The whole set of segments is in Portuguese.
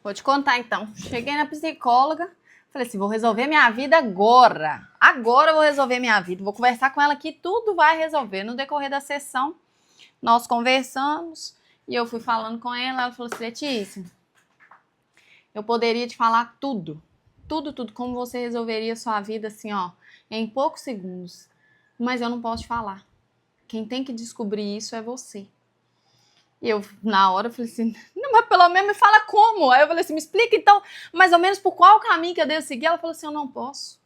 Vou te contar então. Cheguei na psicóloga, falei assim, vou resolver minha vida agora. Agora eu vou resolver minha vida. Vou conversar com ela que tudo vai resolver. No decorrer da sessão, nós conversamos e eu fui falando com ela. Ela falou assim, Letícia, eu poderia te falar tudo. Tudo, como você resolveria a sua vida assim, ó, em poucos segundos. Mas eu não posso te falar. Quem tem que descobrir isso é você. E eu, na hora, eu falei assim, não, mas pelo menos me fala como. Aí eu falei assim, me explica então, mais ou menos por qual caminho que eu devo seguir. Ela falou assim, eu não posso.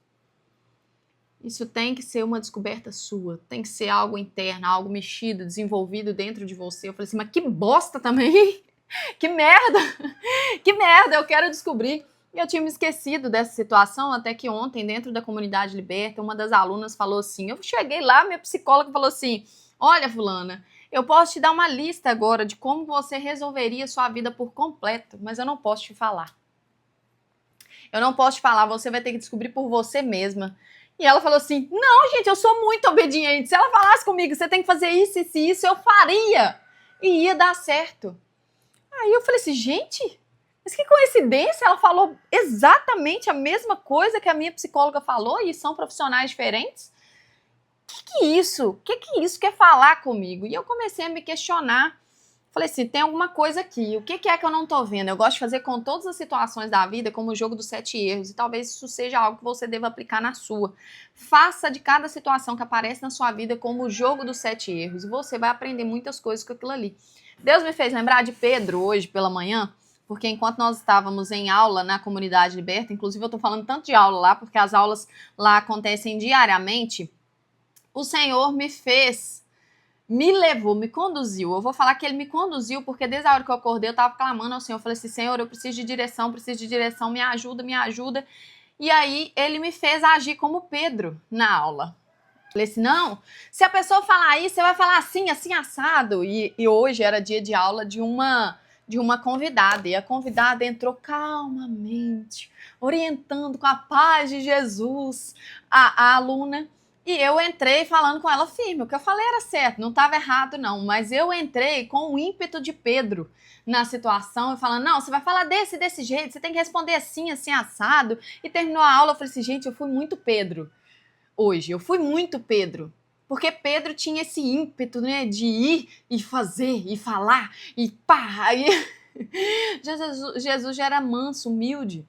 Isso tem que ser uma descoberta sua, tem que ser algo interno, algo mexido, desenvolvido dentro de você. Eu falei assim, mas que bosta também, que merda, eu quero descobrir. E eu tinha me esquecido dessa situação, até que ontem, dentro da comunidade liberta, uma das alunas falou assim, eu cheguei lá, minha psicóloga falou assim, olha, fulana, eu posso te dar uma lista agora de como você resolveria sua vida por completo, mas eu não posso te falar. Eu não posso te falar, você vai ter que descobrir por você mesma. E ela falou assim, não, gente, eu sou muito obediente. Se ela falasse comigo, você tem que fazer isso, eu faria. E ia dar certo. Aí eu falei assim, gente, mas que coincidência, ela falou exatamente a mesma coisa que a minha psicóloga falou e são profissionais diferentes. Que isso? Que isso quer falar comigo? E eu comecei a me questionar. Falei assim, tem alguma coisa aqui. O que é que eu não tô vendo? Eu gosto de fazer com todas as situações da vida, como o jogo dos 7 erros. E talvez isso seja algo que você deva aplicar na sua. Faça de cada situação que aparece na sua vida como o jogo dos 7 erros. E você vai aprender muitas coisas com aquilo ali. Deus me fez lembrar de Pedro hoje pela manhã, porque enquanto nós estávamos em aula na comunidade liberta, inclusive eu tô falando tanto de aula lá, porque as aulas lá acontecem diariamente, o Senhor me levou, me conduziu. Eu vou falar que ele me conduziu, porque desde a hora que eu acordei, eu tava clamando ao Senhor. Eu falei assim, Senhor, eu preciso de direção, me ajuda, me ajuda. E aí, ele me fez agir como Pedro na aula. Eu falei assim, não, se a pessoa falar isso, você vai falar assim, assim, assado. E hoje era dia de aula de uma convidada. E a convidada entrou calmamente, orientando com a paz de Jesus a aluna. E eu entrei falando com ela firme. O que eu falei era certo, não estava errado, não. Mas eu entrei com o ímpeto de Pedro na situação e falando, não, você vai falar desse jeito, você tem que responder assim, assim, assado. E terminou a aula, eu falei assim, gente, eu fui muito Pedro hoje. Eu fui muito Pedro. Porque Pedro tinha esse ímpeto, né, de ir e fazer e falar e pá. E... Jesus já era manso, humilde.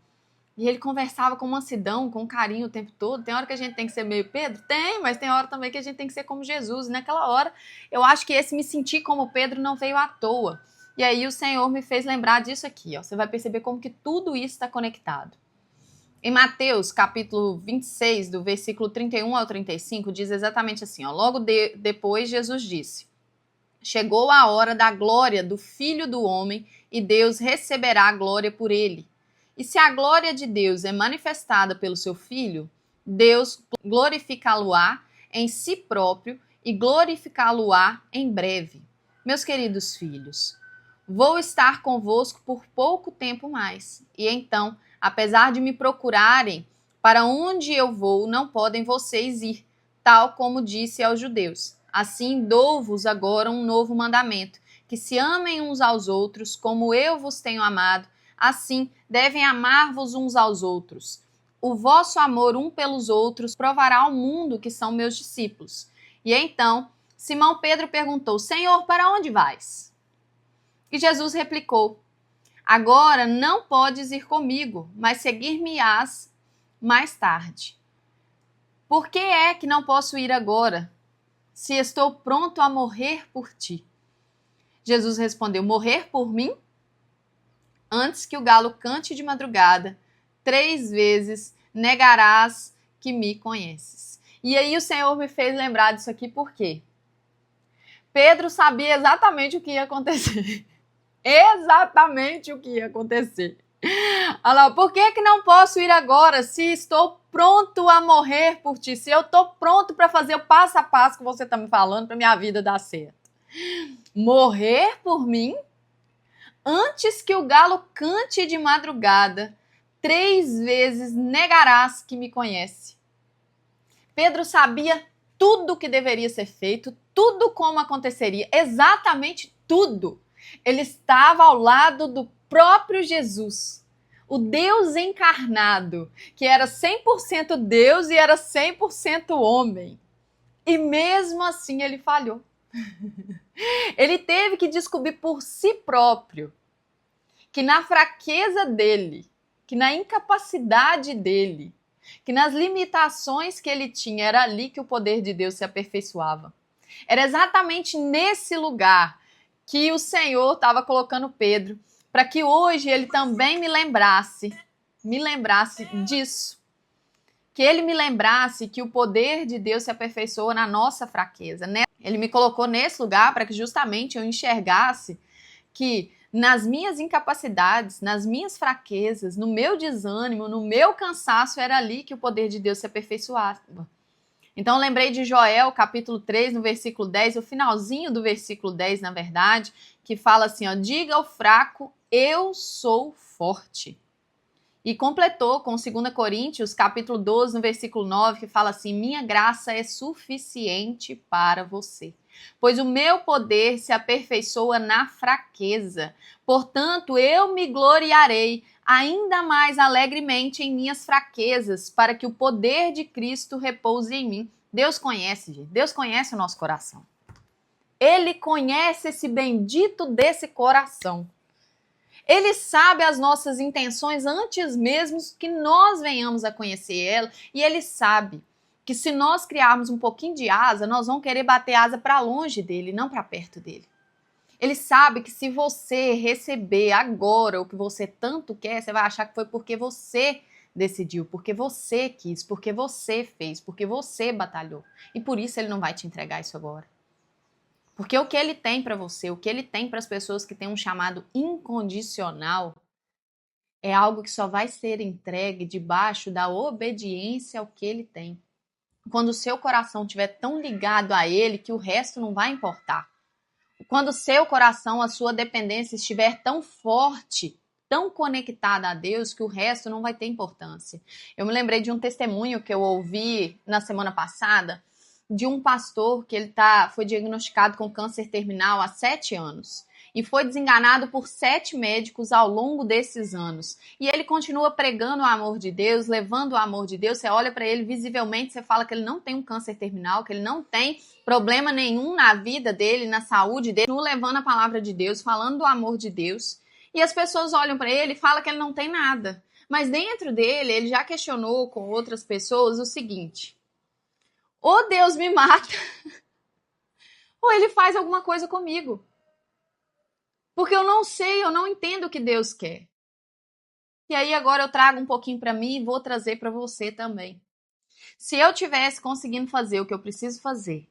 E ele conversava com mansidão, com carinho o tempo todo. Tem hora que a gente tem que ser meio Pedro? Tem, mas tem hora também que a gente tem que ser como Jesus. E naquela hora, eu acho que esse me sentir como Pedro não veio à toa. E aí o Senhor me fez lembrar disso aqui, ó. Você vai perceber como que tudo isso está conectado. Em Mateus, capítulo 26, do versículo 31 ao 35, diz exatamente assim, ó. Logo depois, Jesus disse, chegou a hora da glória do Filho do Homem e Deus receberá a glória por ele. E se a glória de Deus é manifestada pelo seu Filho, Deus glorificá-lo-á em si próprio e glorificá-lo-á em breve. Meus queridos filhos, vou estar convosco por pouco tempo mais. E então, apesar de me procurarem, para onde eu vou, não podem vocês ir, tal como disse aos judeus. Assim, dou-vos agora um novo mandamento, que se amem uns aos outros, como eu vos tenho amado. Assim, devem amar-vos uns aos outros. O vosso amor um pelos outros provará ao mundo que são meus discípulos. E então, Simão Pedro perguntou, Senhor, para onde vais? E Jesus replicou, agora não podes ir comigo, mas seguir-me-ás mais tarde. Por que é que não posso ir agora, se estou pronto a morrer por ti? Jesus respondeu, morrer por mim? Antes que o galo cante de madrugada, 3 vezes negarás que me conheces. E aí o Senhor me fez lembrar disso aqui, por quê? Pedro sabia exatamente o que ia acontecer. Exatamente o que ia acontecer. Olha lá, por que não posso ir agora se estou pronto a morrer por ti? Se eu estou pronto para fazer o passo a passo que você está me falando para minha vida dar certo. Morrer por mim? Antes que o galo cante de madrugada, 3 vezes negarás que me conhece. Pedro sabia tudo o que deveria ser feito, tudo como aconteceria, exatamente tudo. Ele estava ao lado do próprio Jesus. o Deus encarnado, que era 100% Deus e era 100% homem. E mesmo assim ele falhou. Ele teve que descobrir por si próprio que na fraqueza dele, que na incapacidade dele, que nas limitações que ele tinha, era ali que o poder de Deus se aperfeiçoava. Era exatamente nesse lugar que o Senhor estava colocando Pedro, para que hoje ele também me lembrasse disso. Que ele me lembrasse que o poder de Deus se aperfeiçoa na nossa fraqueza, né? Ele me colocou nesse lugar para que justamente eu enxergasse que nas minhas incapacidades, nas minhas fraquezas, no meu desânimo, no meu cansaço, era ali que o poder de Deus se aperfeiçoava. Então, lembrei de Joel, capítulo 3, no versículo 10, o finalzinho do versículo 10, na verdade, que fala assim, ó, diga ao fraco, eu sou forte. E completou com 2 Coríntios, capítulo 12, no versículo 9, que fala assim, minha graça é suficiente para você, pois o meu poder se aperfeiçoa na fraqueza. Portanto, eu me gloriarei ainda mais alegremente em minhas fraquezas, para que o poder de Cristo repouse em mim. Deus conhece, gente. Deus conhece o nosso coração. Ele conhece esse bendito desse coração. Ele sabe as nossas intenções antes mesmo que nós venhamos a conhecer ela. E ele sabe que se nós criarmos um pouquinho de asa, nós vamos querer bater asa para longe dele, não para perto dele. Ele sabe que se você receber agora o que você tanto quer, você vai achar que foi porque você decidiu, porque você quis, porque você fez, porque você batalhou. E por isso ele não vai te entregar isso agora. Porque o que ele tem para você, o que ele tem para as pessoas que têm um chamado incondicional, é algo que só vai ser entregue debaixo da obediência ao que ele tem. Quando o seu coração estiver tão ligado a ele que o resto não vai importar. Quando o seu coração, a sua dependência estiver tão forte, tão conectada a Deus que o resto não vai ter importância. Eu me lembrei de um testemunho que eu ouvi na semana passada, de um pastor que ele foi diagnosticado com câncer terminal há 7 anos e foi desenganado por 7 médicos ao longo desses anos. E ele continua pregando o amor de Deus, levando o amor de Deus. Você olha para ele visivelmente, você fala que ele não tem um câncer terminal, que ele não tem problema nenhum na vida dele, na saúde dele, continua levando a palavra de Deus, falando do amor de Deus. E as pessoas olham para ele e falam que ele não tem nada. Mas dentro dele, ele já questionou com outras pessoas o seguinte: ou Deus me mata, ou ele faz alguma coisa comigo. Porque eu não sei, eu não entendo o que Deus quer. E aí agora eu trago um pouquinho para mim e vou trazer para você também. Se eu tivesse conseguindo fazer o que eu preciso fazer,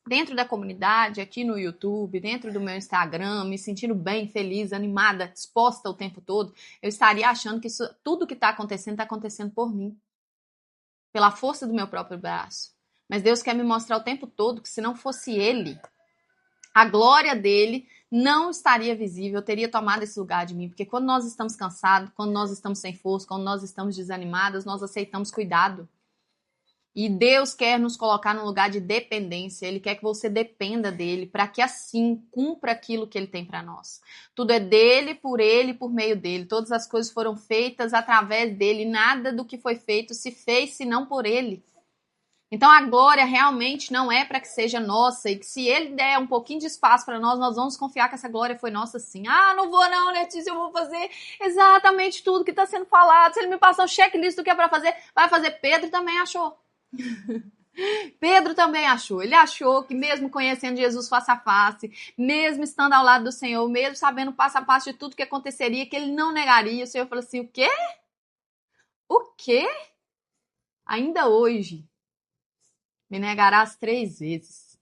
dentro da comunidade, aqui no YouTube, dentro do meu Instagram, me sentindo bem, feliz, animada, disposta o tempo todo, eu estaria achando que tudo que está acontecendo por mim. Pela força do meu próprio braço. Mas Deus quer me mostrar o tempo todo que se não fosse Ele, a glória dele não estaria visível, teria tomado esse lugar de mim. Porque quando nós estamos cansados, quando nós estamos sem força, quando nós estamos desanimados, nós aceitamos cuidado. E Deus quer nos colocar num lugar de dependência. Ele quer que você dependa dele para que assim cumpra aquilo que ele tem para nós. Tudo é dele, por meio dele. Todas as coisas foram feitas através dele. Nada do que foi feito se fez senão por ele. Então a glória realmente não é para que seja nossa e que se ele der um pouquinho de espaço para nós, nós vamos confiar que essa glória foi nossa sim. Ah, não vou não, Letícia, eu vou fazer exatamente tudo que está sendo falado. Se ele me passar o checklist do que é para fazer, vai fazer. Pedro também achou. Pedro também achou. Ele achou que mesmo conhecendo Jesus face a face, mesmo estando ao lado do Senhor, mesmo sabendo passo a passo de tudo que aconteceria, que ele não negaria. O Senhor falou assim, o quê? O quê? Ainda hoje me negarás 3 vezes.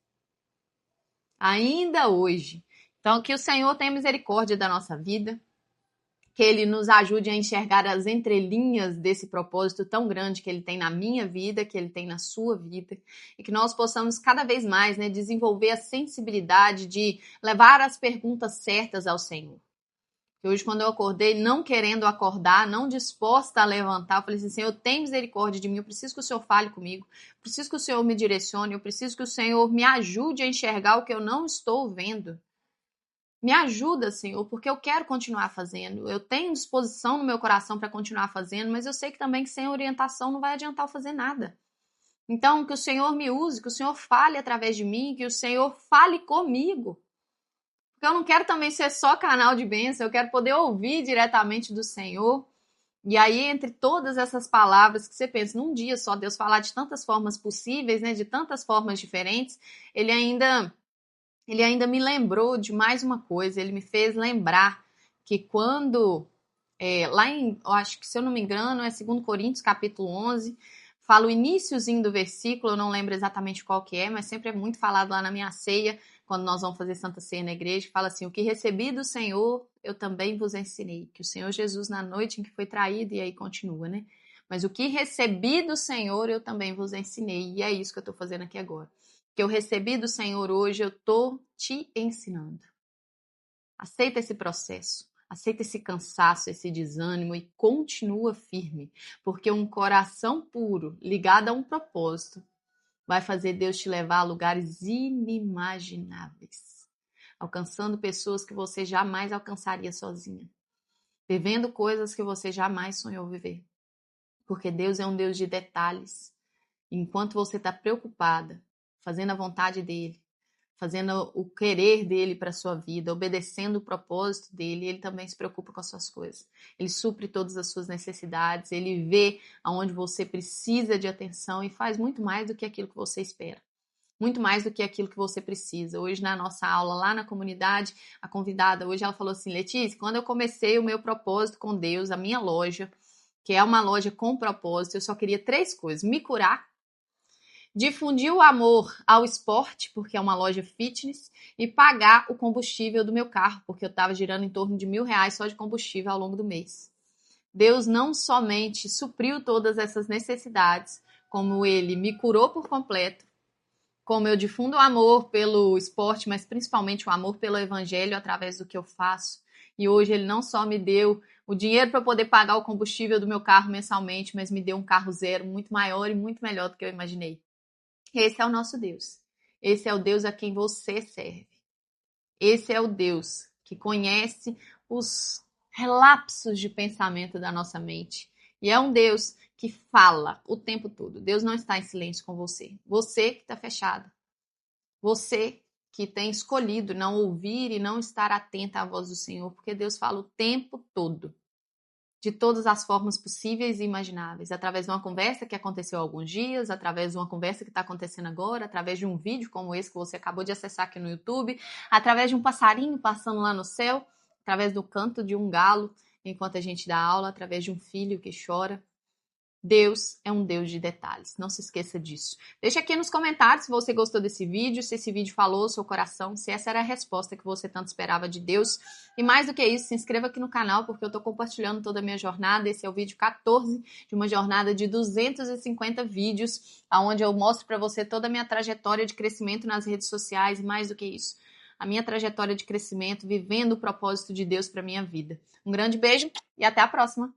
Ainda hoje. Então, que o Senhor tenha misericórdia da nossa vida, que Ele nos ajude a enxergar as entrelinhas desse propósito tão grande que Ele tem na minha vida, que Ele tem na sua vida, e que nós possamos cada vez mais, desenvolver a sensibilidade de levar as perguntas certas ao Senhor. Hoje, quando eu acordei, não querendo acordar, não disposta a levantar, eu falei assim, Senhor, tem misericórdia de mim, eu preciso que o Senhor fale comigo, eu preciso que o Senhor me direcione, eu preciso que o Senhor me ajude a enxergar o que eu não estou vendo. Me ajuda, Senhor, porque eu quero continuar fazendo. Eu tenho disposição no meu coração para continuar fazendo, mas eu sei que também que sem orientação não vai adiantar eu fazer nada. Então, que o Senhor me use, que o Senhor fale através de mim, que o Senhor fale comigo. Porque eu não quero também ser só canal de bênção, eu quero poder ouvir diretamente do Senhor. E aí, entre todas essas palavras que você pensa, num dia só, Deus falar de tantas formas possíveis, né, de tantas formas diferentes, ele ainda me lembrou de mais uma coisa, ele me fez lembrar que quando, lá em, eu acho que se eu não me engano, é 2 Coríntios capítulo 11, fala o iniciozinho do versículo, eu não lembro exatamente qual que é, mas sempre é muito falado lá na minha ceia, quando nós vamos fazer Santa Ceia na igreja, fala assim, o que recebi do Senhor, eu também vos ensinei, que o Senhor Jesus na noite em que foi traído, e aí continua, né? Mas o que recebi do Senhor, eu também vos ensinei, e é isso que eu estou fazendo aqui agora. Que eu recebi do Senhor hoje, eu estou te ensinando. Aceita esse processo, aceita esse cansaço, esse desânimo e continua firme, porque um coração puro, ligado a um propósito, vai fazer Deus te levar a lugares inimagináveis, alcançando pessoas que você jamais alcançaria sozinha, vivendo coisas que você jamais sonhou viver, porque Deus é um Deus de detalhes. Enquanto você está preocupada, fazendo a vontade dele, fazendo o querer dele para sua vida, obedecendo o propósito dele, ele também se preocupa com as suas coisas. Ele supre todas as suas necessidades, ele vê aonde você precisa de atenção e faz muito mais do que aquilo que você espera. Muito mais do que aquilo que você precisa. Hoje, na nossa aula, lá na comunidade, a convidada, hoje ela falou assim, Letícia, quando eu comecei o meu propósito com Deus, a minha loja, que é uma loja com propósito, eu só queria 3 coisas, me curar, difundir o amor ao esporte, porque é uma loja fitness, e pagar o combustível do meu carro, porque eu estava girando em torno de R$1.000 só de combustível ao longo do mês. Deus não somente supriu todas essas necessidades, como ele me curou por completo, como eu difundo o amor pelo esporte, mas principalmente o amor pelo evangelho através do que eu faço. E hoje ele não só me deu o dinheiro para poder pagar o combustível do meu carro mensalmente, mas me deu um carro zero muito maior e muito melhor do que eu imaginei. Esse é o nosso Deus. Esse é o Deus a quem você serve. Esse é o Deus que conhece os relapsos de pensamento da nossa mente. E é um Deus que fala o tempo todo. Deus não está em silêncio com você. Você que está fechado. Você que tem escolhido não ouvir e não estar atenta à voz do Senhor, porque Deus fala o tempo todo. De todas as formas possíveis e imagináveis, através de uma conversa que aconteceu há alguns dias, através de uma conversa que está acontecendo agora, através de um vídeo como esse que você acabou de acessar aqui no YouTube, através de um passarinho passando lá no céu, através do canto de um galo enquanto a gente dá aula, através de um filho que chora. Deus é um Deus de detalhes, não se esqueça disso. Deixa aqui nos comentários se você gostou desse vídeo, se esse vídeo falou ao seu coração, se essa era a resposta que você tanto esperava de Deus. E mais do que isso, se inscreva aqui no canal, porque eu estou compartilhando toda a minha jornada. Esse é o vídeo 14 de uma jornada de 250 vídeos, onde eu mostro para você toda a minha trajetória de crescimento nas redes sociais, e mais do que isso, a minha trajetória de crescimento, vivendo o propósito de Deus para minha vida. Um grande beijo e até a próxima!